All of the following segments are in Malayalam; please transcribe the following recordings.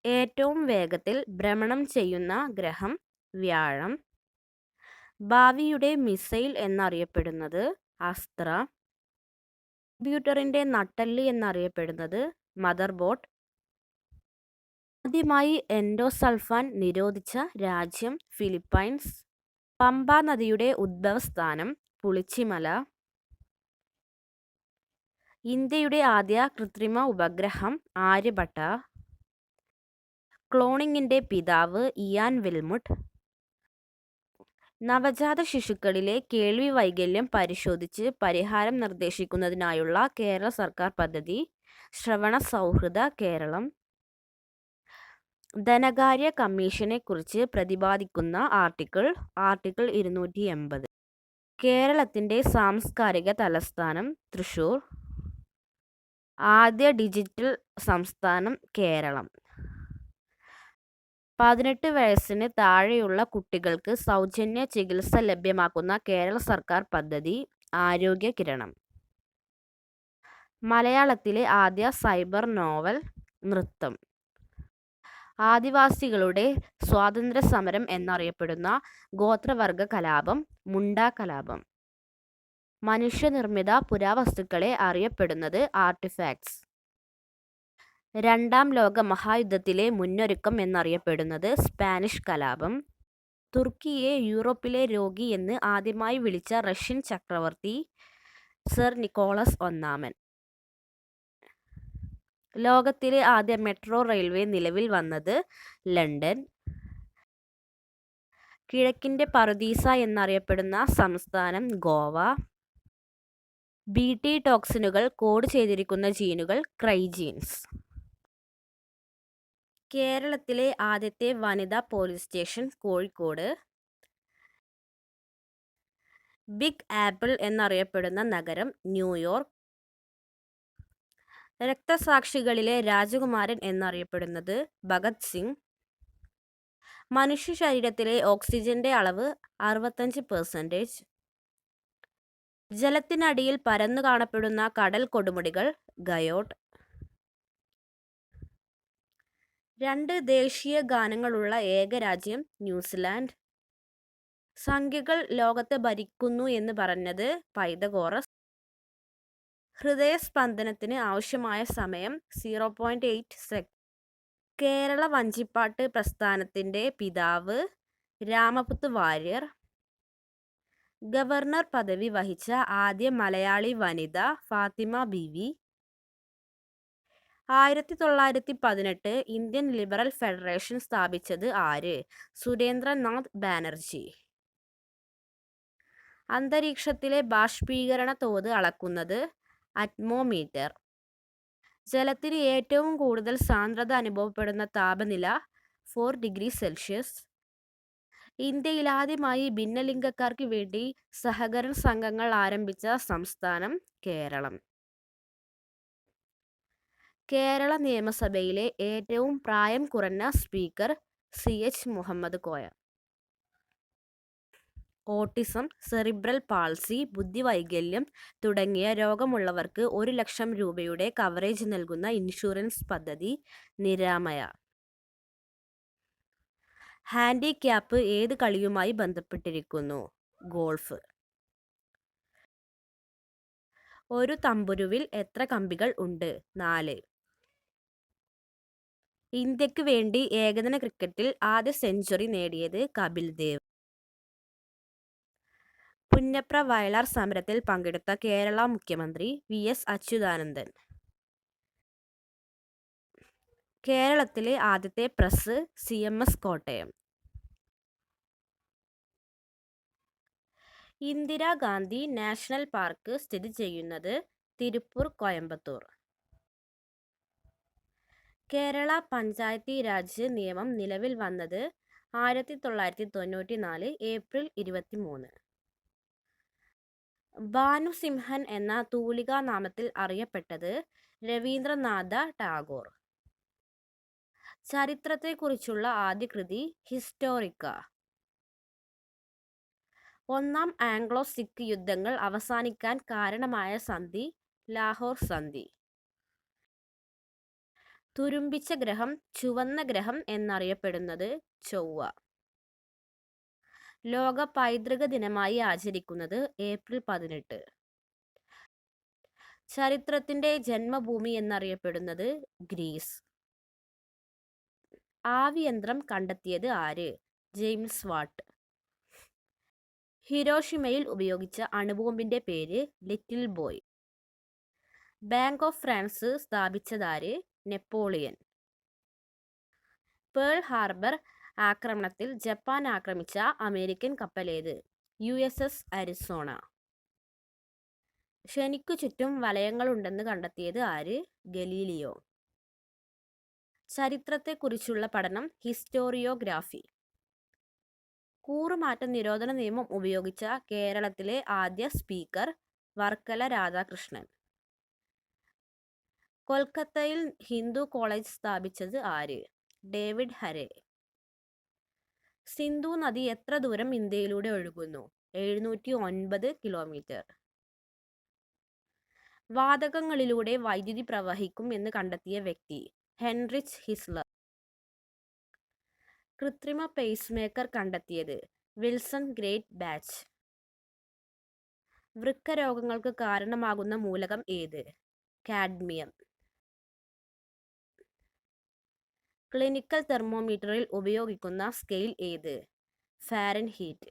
ഏറ്റവും വേഗത്തിൽ ഭ്രമണം ചെയ്യുന്ന ഗ്രഹം വ്യാഴം. ഭാവിയുടെ മിസൈൽ എന്നറിയപ്പെടുന്നത് അസ്ത്ര. കമ്പ്യൂട്ടറിന്റെ നട്ടെല്ല് എന്നറിയപ്പെടുന്നത് മദർ ബോർഡ്. ആദ്യമായി എൻഡോസൾഫാൻ നിരോധിച്ച രാജ്യം ഫിലിപ്പൈൻസ്. പമ്പ നദിയുടെ ഉദ്ഭവസ്ഥാനം പുളിച്ചിമല. ഇന്ത്യയുടെ ആദ്യ കൃത്രിമ ഉപഗ്രഹം ആര്യഭട്ട. ക്ലോണിങ്ങിന്റെ പിതാവ് ഇയാൻ വിൽമുട്ട്. നവജാത ശിശുക്കളിലെ കേൾവി വൈകല്യം പരിശോധിച്ച് പരിഹാരം നിർദ്ദേശിക്കുന്നതിനായുള്ള കേരള സർക്കാർ പദ്ധതി ശ്രവണ സൗഹൃദ കേരളം. ധനകാര്യ കമ്മീഷനെക്കുറിച്ച് പ്രതിപാദിക്കുന്ന ആർട്ടിക്കിൾ 280. കേരളത്തിന്റെ സാംസ്കാരിക തലസ്ഥാനം തൃശ്ശൂർ. ആദ്യ ഡിജിറ്റൽ സംസ്ഥാനം കേരളം. 18 വയസ്സിന് താഴെയുള്ള കുട്ടികൾക്ക് സൗജന്യ ചികിത്സ ലഭ്യമാക്കുന്ന കേരള സർക്കാർ പദ്ധതി ആരോഗ്യ കിരണം. മലയാളത്തിലെ ആദ്യ സൈബർ നോവൽ നൃത്തം. ആദിവാസികളുടെ സ്വാതന്ത്ര്യ സമരം എന്നറിയപ്പെടുന്ന ഗോത്രവർഗ കലാപം മുണ്ട കലാപം. മനുഷ്യനിർമ്മിത പുരാവസ്തുക്കളെ അറിയപ്പെടുന്നത് ആർട്ടിഫാക്ട്സ്. രണ്ടാം ലോക മഹായുദ്ധത്തിലെ മുന്നൊരുക്കം എന്നറിയപ്പെടുന്നത് സ്പാനിഷ് കലാപം. തുർക്കിയെ യൂറോപ്പിലെ രോഗി എന്ന് ആദ്യമായി വിളിച്ച റഷ്യൻ ചക്രവർത്തി സർ നിക്കോളസ് ഒന്നാമൻ. ലോകത്തിലെ ആദ്യ മെട്രോ റെയിൽവേ നിലവിൽ വന്നത് ലണ്ടൻ. കിഴക്കിന്റെ പറുദീസ എന്നറിയപ്പെടുന്ന സംസ്ഥാനം ഗോവ. BT ടോക്സിനുകൾ കോഡ് ചെയ്തിരിക്കുന്ന ജീനുകൾ ക്രൈജീൻസ്. കേരളത്തിലെ ആദ്യത്തെ വനിതാ police station Kozhikode. Big apple എന്നറിയപ്പെടുന്ന നഗരം ന്യൂയോർക്ക്. രക്തസാക്ഷികളിലെ രാജകുമാരൻ എന്നറിയപ്പെടുന്നത് ഭഗത് സിംഗ്. മനുഷ്യ ശരീരത്തിലെ ഓക്സിജന്റെ അളവ് 65%. ജലത്തിനടിയിൽ പരന്നു കാണപ്പെടുന്ന കടൽ കൊടുമുടികൾ ഗയോട്ട്. 2 ദേശീയ ഗാനങ്ങളുള്ള ഏക രാജ്യം ന്യൂസിലാൻഡ്. സംഖ്യകൾ ലോകത്തെ ഭരിക്കുന്നു എന്ന് പറഞ്ഞത് പൈതഗോറസ്. ഹൃദയസ്പന്ദനത്തിന് ആവശ്യമായ സമയം 0.8 സെക്കൻഡ്. കേരള വഞ്ചിപ്പാട്ട് പ്രസ്ഥാനത്തിന്റെ പിതാവ് രാമപുത്ത് വാര്യർ. ഗവർണർ പദവി വഹിച്ച ആദ്യ മലയാളി വനിത Fathima Beevi. 1918 Indian liberal federation സ്ഥാപിച്ചത് ആര്? സുരേന്ദ്രനാഥ് ബാനർജി. അന്തരീക്ഷത്തിലെ ബാഷ്പീകരണ തോത് അളക്കുന്നത് അറ്റ്മോമീറ്റർ. ജലത്തിന് ഏറ്റവും കൂടുതൽ സാന്ദ്രത അനുഭവപ്പെടുന്ന താപനില 4°C. ഇന്ത്യയിൽ ആദ്യമായി ഭിന്നലിംഗക്കാർക്ക് വേണ്ടി സഹകരണ സംഘങ്ങൾ ആരംഭിച്ച സംസ്ഥാനം കേരളം. കേരള നിയമസഭയിലെ ഏറ്റവും പ്രായം കുറഞ്ഞ speaker CH Muhammad Koya. Autism, cerebral palsy, ബുദ്ധിവൈകല്യം തുടങ്ങിയ രോഗമുള്ളവർക്ക് 1 ലക്ഷം രൂപയുടെ കവറേജ് നൽകുന്ന ഇൻഷുറൻസ് പദ്ധതി നിരാമയ. ഹാൻഡിക്യാപ്പ് ഏത് കളിയുമായി ബന്ധപ്പെട്ടിരിക്കുന്നു? ഗോൾഫ്. ഒരു തമ്പുരുവിൽ എത്ര കമ്പികൾ ഉണ്ട്? 4. ഇന്ത്യക്ക് വേണ്ടി ഏകദിന ക്രിക്കറ്റിൽ ആദ്യ സെഞ്ചുറി നേടിയത് കപിൽ ദേവ്. പുന്നപ്ര വയലാർ സമരത്തിൽ പങ്കെടുത്ത കേരള മുഖ്യമന്ത്രി VS അച്യുതാനന്ദൻ. കേരളത്തിലെ ആദ്യത്തെ press CMS Kottayam. Indira Gandhi national park സ്ഥിതി ചെയ്യുന്നത് തിരുപ്പൂർ, കോയമ്പത്തൂർ. കേരള പഞ്ചായത്തി രാജ് നിയമം നിലവിൽ വന്നത് 1994 ഏപ്രിൽ 23. ഭാനുസിംഹൻ എന്ന തൂലികാ നാമത്തിൽ അറിയപ്പെട്ടത് രവീന്ദ്രനാഥ ടാഗോർ. ചരിത്രത്തെക്കുറിച്ചുള്ള ആദ്യ കൃതി ഹിസ്റ്റോറിക്ക. ഒന്നാം ആംഗ്ലോ സിഖ് യുദ്ധങ്ങൾ അവസാനിക്കാൻ കാരണമായ സന്ധി ലാഹോർ സന്ധി. തുരുമ്പിച്ച ഗ്രഹം, ചുവന്ന ഗ്രഹം എന്നറിയപ്പെടുന്നത് ചൊവ്വ. ലോക പൈതൃക ദിനമായി ആചരിക്കുന്നത് ഏപ്രിൽ 18. ചരിത്രത്തിന്റെ ജന്മഭൂമി എന്നറിയപ്പെടുന്നത് ഗ്രീസ്. ആവിയന്ത്രം കണ്ടെത്തിയത് ആര്? James Watt. ഹിരോഷിമയിൽ ഉപയോഗിച്ച അണുബോംബിന്റെ പേര് little boy. Bank of France സ്ഥാപിച്ചതാര്? നെപ്പോളിയൻ. പേൾ ഹാർബർ ആക്രമണത്തിൽ ജപ്പാൻ ആക്രമിച്ച അമേരിക്കൻ കപ്പലേത്? USS Arizona. ശനിക്കു ചുറ്റും വലയങ്ങളുണ്ടെന്ന് കണ്ടെത്തിയത് ആര്? ഗലീലിയോ. ചരിത്രത്തെക്കുറിച്ചുള്ള പഠനം ഹിസ്റ്റോറിയോഗ്രാഫി. കൂറുമാറ്റ നിരോധന നിയമം ഉപയോഗിച്ച കേരളത്തിലെ ആദ്യ സ്പീക്കർ വർക്കല രാധാകൃഷ്ണൻ. കൊൽക്കത്തയിൽ ഹിന്ദു കോളേജ് സ്ഥാപിച്ചത് ആര്? ഡേവിഡ് ഹരെ. സിന്ധു നദി എത്ര ദൂരം ഇന്ത്യയിലൂടെ ഒഴുകുന്നു? 709 കിലോമീറ്റർ. വാതകങ്ങളിലൂടെ വൈദ്യുതി പ്രവഹിക്കും എന്ന് കണ്ടെത്തിയ വ്യക്തി? ഹെൻറിച്ച് ഹിസ്ലർ. കൃത്രിമ പേസ്മേക്കർ കണ്ടെത്തിയത്? Wilson great batch. വൃക്ക രോഗങ്ങൾക്ക് കാരണമാകുന്ന മൂലകം ഏത്? കാഡ്മിയം. ക്ലിനിക്കൽ തെർമോമീറ്ററിൽ ഉപയോഗിക്കുന്ന സ്കെയിൽ ഏത്? ഫാരൻഹീറ്റ്.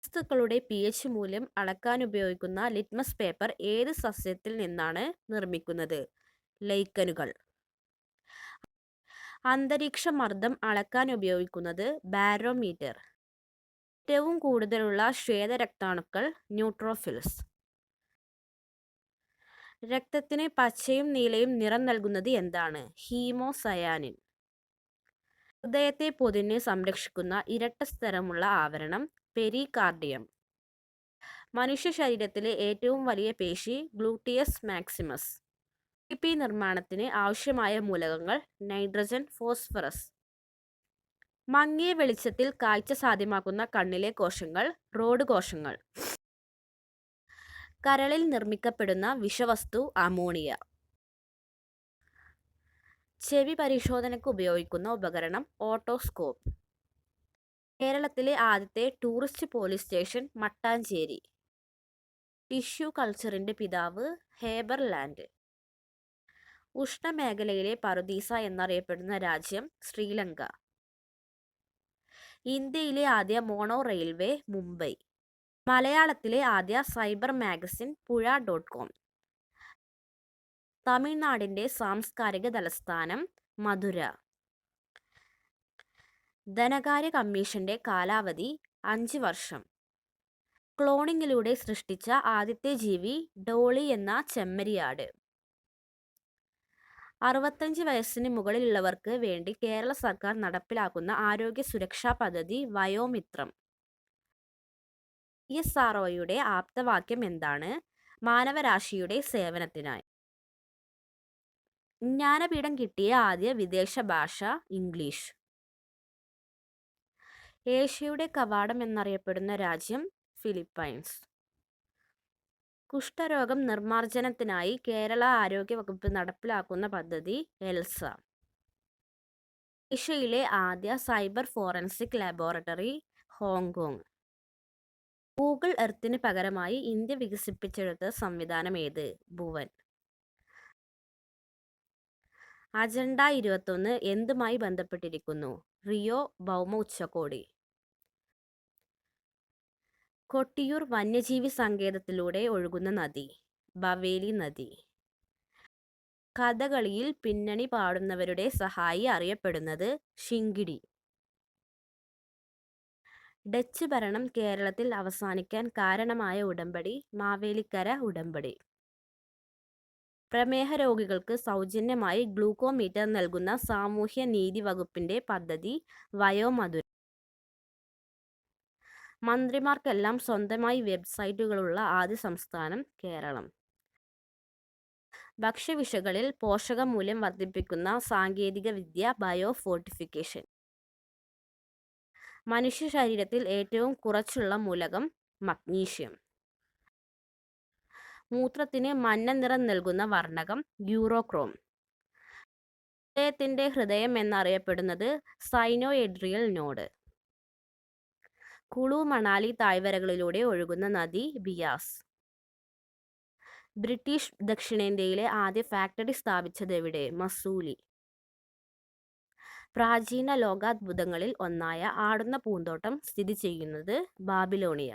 വസ്തുക്കളുടെ pH മൂല്യം അളക്കാനുപയോഗിക്കുന്ന ലിറ്റ്മസ് പേപ്പർ ഏത് സസ്യത്തിൽ നിന്നാണ് നിർമ്മിക്കുന്നത്? ലൈക്കനുകൾ. അന്തരീക്ഷ മർദ്ദം അളക്കാനുപയോഗിക്കുന്നത് ബാരോമീറ്റർ. ഏറ്റവും കൂടുതലുള്ള ശ്വേതരക്താണുക്കൾ ന്യൂട്രോഫിൽസ്. രക്തത്തിന് പച്ചയും നീലയും നിറം നൽകുന്നത് എന്താണ്? ഹീമോസയാനിൻ. ഹൃദയത്തെ പൊതിഞ്ഞ് സംരക്ഷിക്കുന്ന ഇരട്ട സ്തരമുള്ള ആവരണം പെരികാർഡിയം. മനുഷ്യ ശരീരത്തിലെ ഏറ്റവും വലിയ പേശി ഗ്ലൂട്ടിയസ് മാക്സിമസ്. നിർമ്മാണത്തിന് ആവശ്യമായ മൂലകങ്ങൾ നൈട്രജൻ, ഫോസ്ഫറസ്. മങ്ങിയ വെളിച്ചത്തിൽ കാഴ്ച സാധ്യമാക്കുന്ന കണ്ണിലെ കോശങ്ങൾ റോഡ് കോശങ്ങൾ. കരളിൽ നിർമ്മിക്കപ്പെടുന്ന വിഷവസ്തു അമോണിയ. ചെവി പരിശോധനയ്ക്ക് ഉപയോഗിക്കുന്ന ഉപകരണം ഓട്ടോസ്കോപ്പ്. കേരളത്തിലെ ആദ്യത്തെ tourist police station Mattancherry. Tissue കൾച്ചറിന്റെ പിതാവ് ഹേബർ ലാൻഡ്. ഉഷ്ണമേഖലയിലെ പറുദീസ എന്നറിയപ്പെടുന്ന രാജ്യം ശ്രീലങ്ക. ഇന്ത്യയിലെ ആദ്യ മോണോ റെയിൽവേ മുംബൈ. മലയാളത്തിലെ ആദ്യ സൈബർ മാഗസിൻ പുഴ.com. തമിഴ്നാടിന്റെ സാംസ്കാരിക തലസ്ഥാനം മധുര. ധനകാര്യ കമ്മീഷന്റെ കാലാവധി 5 വർഷം. ക്ലോണിങ്ങിലൂടെ സൃഷ്ടിച്ച ആദ്യത്തെ ജീവി ഡോളി എന്ന ചെമ്മരിയാട്. 65 വയസ്സിന് മുകളിലുള്ളവർക്ക് വേണ്ടി കേരള സർക്കാർ നടപ്പിലാക്കുന്ന ആരോഗ്യ സുരക്ഷാ പദ്ധതി വയോമിത്രം. ISROയുടെ ആപ്തവാക്യം എന്താണ്? മാനവരാശിയുടെ സേവനത്തിനായി. ജ്ഞാനപീഠം കിട്ടിയ ആദ്യ വിദേശ ഭാഷ ഇംഗ്ലീഷ്. ഏഷ്യയുടെ കവാടം എന്നറിയപ്പെടുന്ന രാജ്യം ഫിലിപ്പൈൻസ്. കുഷ്ഠരോഗം നിർമ്മാർജ്ജനത്തിനായി കേരള ആരോഗ്യ വകുപ്പ് നടപ്പിലാക്കുന്ന പദ്ധതി എൽസ. ഏഷ്യയിലെ ആദ്യ cyber forensic laboratory Hong Kong. Google എർത്തിന് പകരമായി ഇന്ത്യ വികസിപ്പിച്ചെടുത്ത സംവിധാനം ഏത്? ഭുവൻ. അജണ്ട 21 എന്തുമായി ബന്ധപ്പെട്ടിരിക്കുന്നു? റിയോ ഭൗമ ഉച്ചകോടി. കൊട്ടിയൂർ വന്യജീവി സങ്കേതത്തിലൂടെ ഒഴുകുന്ന നദി ബവേലി നദി. കഥകളിയിൽ പിന്നണി പാടുന്നവരുടെ സഹായി അറിയപ്പെടുന്നത് ശിങ്കിടി. ഡച്ച് ഭരണം കേരളത്തിൽ അവസാനിക്കാൻ കാരണമായ ഉടമ്പടി മാവേലിക്കര ഉടമ്പടി. പ്രമേഹ രോഗികൾക്ക് സൗജന്യമായി ഗ്ലൂക്കോമീറ്റർ നൽകുന്ന സാമൂഹ്യ നീതി വകുപ്പിന്റെ പദ്ധതി വയോമധുര. മന്ത്രിമാർക്കെല്ലാം സ്വന്തമായി വെബ്സൈറ്റുകളുള്ള ആദ്യ സംസ്ഥാനം കേരളം. ഭക്ഷ്യവിഷകളിൽ പോഷകമൂല്യം വർദ്ധിപ്പിക്കുന്ന സാങ്കേതിക വിദ്യ ബയോ ഫോർട്ടിഫിക്കേഷൻ. മനുഷ്യ ശരീരത്തിൽ ഏറ്റവും കുറച്ചുള്ള മൂലകം മഗ്നീഷ്യം. മൂത്രത്തിന് മഞ്ഞ നിറം നൽകുന്ന വർണ്ണകം യൂറോക്രോം. ഹൃദയത്തിൻ്റെ ഹൃദയം എന്നറിയപ്പെടുന്നത് സൈനോഎഡ്രിയൽ നോഡ്. കുളു മണാലി താഴ്വരകളിലൂടെ ഒഴുകുന്ന നദി ബിയാസ്. ബ്രിട്ടീഷ് ദക്ഷിണേന്ത്യയിലെ ആദ്യ ഫാക്ടറി സ്ഥാപിച്ചതെവിടെ? മസൂലി. പ്രാചീന ലോകാത്ഭുതങ്ങളിൽ ഒന്നായ ആടുന്ന പൂന്തോട്ടം സ്ഥിതി ചെയ്യുന്നത് ബാബിലോണിയ.